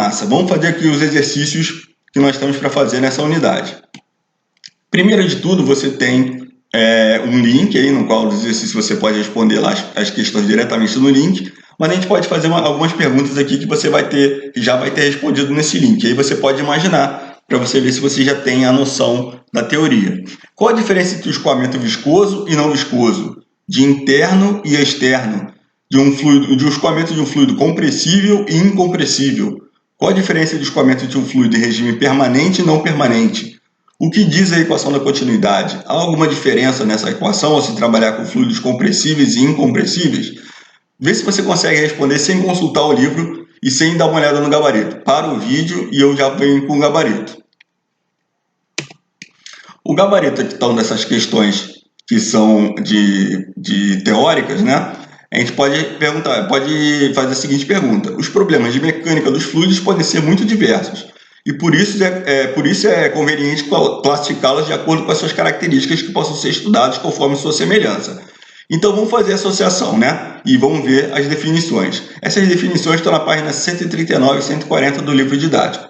massa. Vamos fazer aqui os exercícios que nós temos para fazer nessa unidade. Primeiro de tudo, você tem um link aí no qual os exercícios você pode responder lá as questões diretamente no link, mas a gente pode fazer algumas perguntas aqui que você já vai ter respondido nesse link. Aí você pode imaginar para você ver se você já tem a noção da teoria. Qual a diferença entre o escoamento viscoso e não viscoso? De interno e externo? De um escoamento de um fluido compressível e incompressível? Qual a diferença de escoamento de um fluido em regime permanente e não permanente? O que diz a equação da continuidade? Há alguma diferença nessa equação ao se trabalhar com fluidos compressíveis e incompressíveis? Vê se você consegue responder sem consultar o livro e sem dar uma olhada no gabarito. Para o vídeo e eu já venho com o gabarito. O gabarito aqui estão dessas questões que são de teóricas, né? A gente pode fazer a seguinte pergunta: os problemas de mecânica dos fluidos podem ser muito diversos e por isso é conveniente classificá-los de acordo com as suas características que possam ser estudadas conforme sua semelhança. Então vamos fazer a associação, né? E vamos ver as definições. Essas definições estão na página 139 e 140 do livro didático.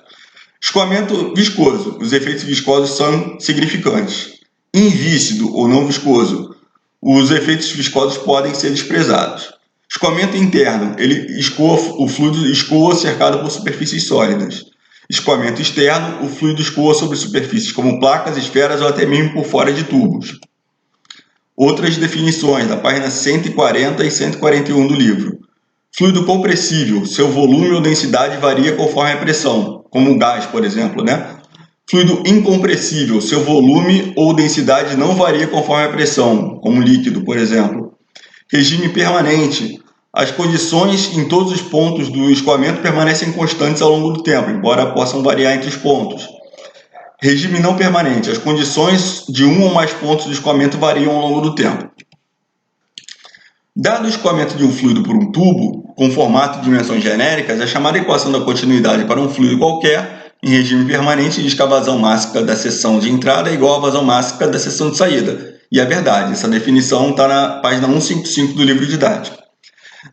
Escoamento viscoso. Os efeitos viscosos são significantes. Invícido ou não viscoso. Os efeitos viscosos podem ser desprezados. Escoamento interno. O fluido escoa cercado por superfícies sólidas. Escoamento externo. O fluido escoa sobre superfícies como placas, esferas ou até mesmo por fora de tubos. Outras definições, da página 140 e 141 do livro. Fluido compressível, seu volume ou densidade varia conforme a pressão, como o gás, por exemplo, né? Fluido incompressível, seu volume ou densidade não varia conforme a pressão, como líquido, por exemplo. Regime permanente, as condições em todos os pontos do escoamento permanecem constantes ao longo do tempo, embora possam variar entre os pontos. Regime não permanente. As condições de um ou mais pontos de escoamento variam ao longo do tempo. Dado o escoamento de um fluido por um tubo, com formato e dimensões genéricas, a chamada equação da continuidade para um fluido qualquer, em regime permanente, diz que a vazão máxima da seção de entrada é igual à vazão máxima da seção de saída. E é verdade, essa definição está na página 155 do livro didático.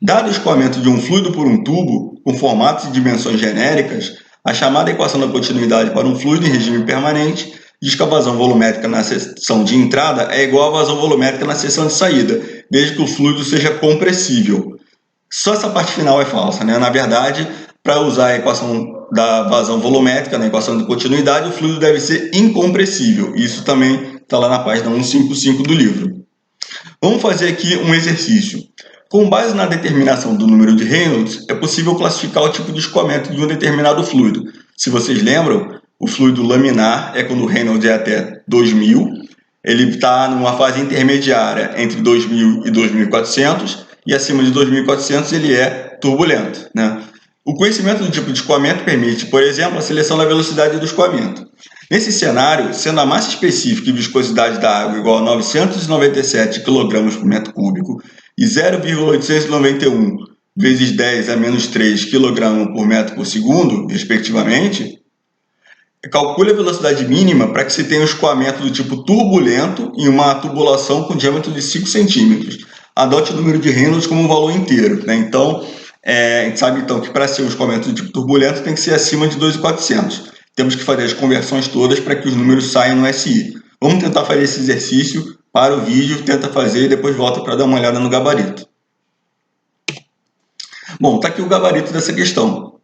Dado o escoamento de um fluido por um tubo, com formatos e dimensões genéricas, a chamada equação da continuidade para um fluido em regime permanente diz que a vazão volumétrica na seção de entrada é igual à vazão volumétrica na seção de saída, desde que o fluido seja compressível. Só essa parte final é falsa, né? Na verdade, para usar a equação da vazão volumétrica na equação de continuidade, o fluido deve ser incompressível. Isso também está lá na página 155 do livro. Vamos fazer aqui um exercício. Com base na determinação do número de Reynolds, é possível classificar o tipo de escoamento de um determinado fluido. Se vocês lembram, o fluido laminar é quando o Reynolds é até 2000, ele está numa fase intermediária entre 2000 e 2400, e acima de 2400 ele é turbulento, né? O conhecimento do tipo de escoamento permite, por exemplo, a seleção da velocidade do escoamento. Nesse cenário, sendo a massa específica e viscosidade da água igual a 997 kg por metro cúbico, e 0,891 vezes 10 a menos 3 kg por metro por segundo, respectivamente, calcule a velocidade mínima para que se tenha um escoamento do tipo turbulento em uma tubulação com diâmetro de 5 cm. Adote o número de Reynolds como um valor inteiro, né? Então, a gente sabe então que para ser um escoamento do tipo turbulento tem que ser acima de 2.400. Temos que fazer as conversões todas para que os números saiam no SI. Vamos tentar fazer esse exercício. Para o vídeo, tenta fazer e depois volta para dar uma olhada no gabarito. Bom, está aqui o gabarito dessa questão.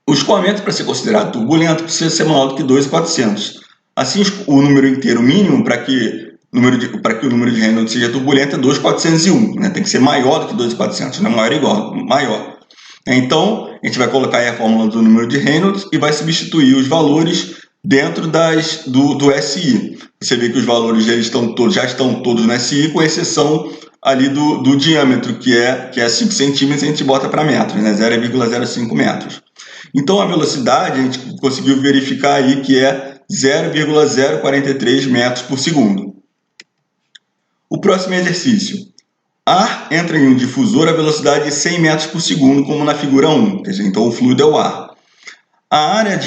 O escoamento, para ser considerado turbulento, precisa ser maior do que 2.400. Assim, o número inteiro mínimo para que o número de Reynolds seja turbulento é 2.401. Né? Tem que ser maior do que 2.400, não é maior igual, maior. Então, a gente vai colocar aí a fórmula do número de Reynolds e vai substituir os valores dentro do SI. Você vê que os valores já estão todos no SI, com exceção ali do diâmetro, que é 5 centímetros, a gente bota para metros, né? 0,05 metros. Então, a velocidade, a gente conseguiu verificar aí que é 0,043 metros por segundo. O próximo exercício. Ar entra em um difusor a velocidade de 100 metros por segundo, como na figura 1. Quer dizer, então, o fluido é o ar. A área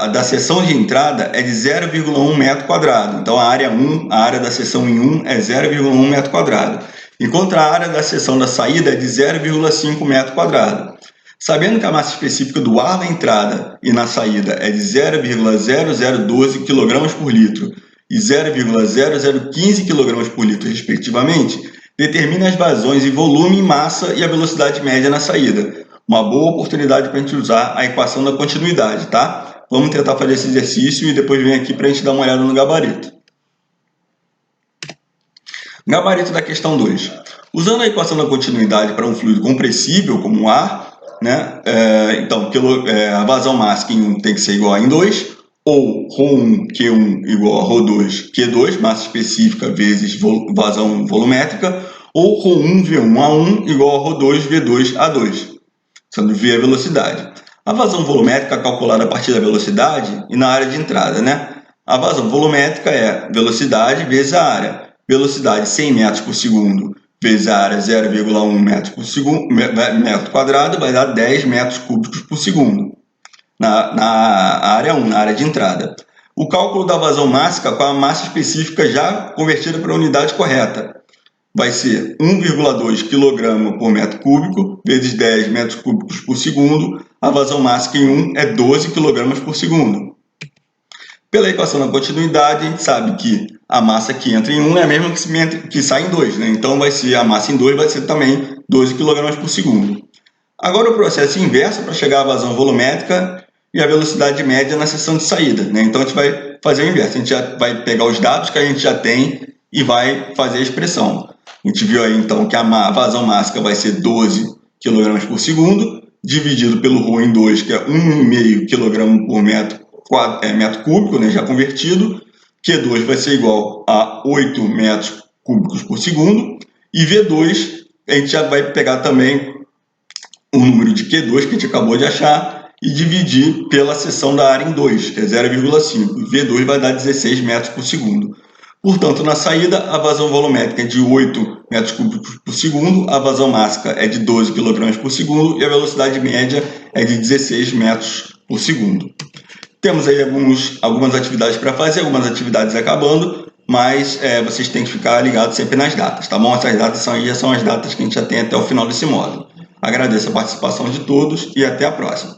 da seção de entrada é de 0,1 metro quadrado. Então, a área da seção em 1 é 0,1 metro quadrado. Enquanto a área da seção da saída é de 0,5 metro quadrado. Sabendo que a massa específica do ar na entrada e na saída é de 0,0012 kg por litro e 0,0015 kg por litro, respectivamente, determine as vazões em volume, massa e a velocidade média na saída. Uma boa oportunidade para a gente usar a equação da continuidade, tá? Vamos tentar fazer esse exercício e depois vem aqui para a gente dar uma olhada no gabarito. Gabarito da questão 2. Usando a equação da continuidade para um fluido compressível, como o ar, né? Então, a vazão máxima em 1 tem que ser igual a em 2, ou ρ1 Q1 igual a ρ2 Q2, massa específica vezes vazão volumétrica, ou ρ1 V1 A1 igual a ρ2 V2 A2, sendo V a velocidade. A vazão volumétrica é calculada a partir da velocidade e na área de entrada, né? A vazão volumétrica é velocidade vezes a área. Velocidade 100 metros por segundo vezes a área 0,1 metro quadrado vai dar 10 metros cúbicos por segundo. Na área 1, na área de entrada. O cálculo da vazão máxima com a massa específica já convertida para a unidade correta vai ser 1,2 kg por metro cúbico vezes 10 metros cúbicos por segundo. A vazão máxima em 1 é 12 kg por segundo. Pela equação da continuidade, a gente sabe que a massa que entra em 1 é a mesma que sai em 2, né? Então a massa em 2 vai ser também 12 kg por segundo. Agora o processo inverso para chegar à vazão volumétrica e a velocidade média na seção de saída, né? Então a gente vai fazer o inverso, a gente já vai pegar os dados que a gente já tem e vai fazer a expressão. A gente viu aí então que a vazão máxima vai ser 12 kg por segundo, dividido pelo ρ em 2, que é 1,5 kg por metro cúbico, né, já convertido. Q2 vai ser igual a 8 metros cúbicos por segundo. E V2, a gente já vai pegar também o número de Q2 que a gente acabou de achar e dividir pela seção da área em 2, que é 0,5. V2 vai dar 16 metros por segundo. Portanto, na saída, a vazão volumétrica é de 8 metros cúbicos por segundo, a vazão máxima é de 12 kg por segundo e a velocidade média é de 16 metros por segundo. Temos aí algumas atividades para fazer, algumas atividades acabando, mas vocês têm que ficar ligados sempre nas datas, tá bom? Essas datas já são as datas que a gente já tem até o final desse módulo. Agradeço a participação de todos e até a próxima.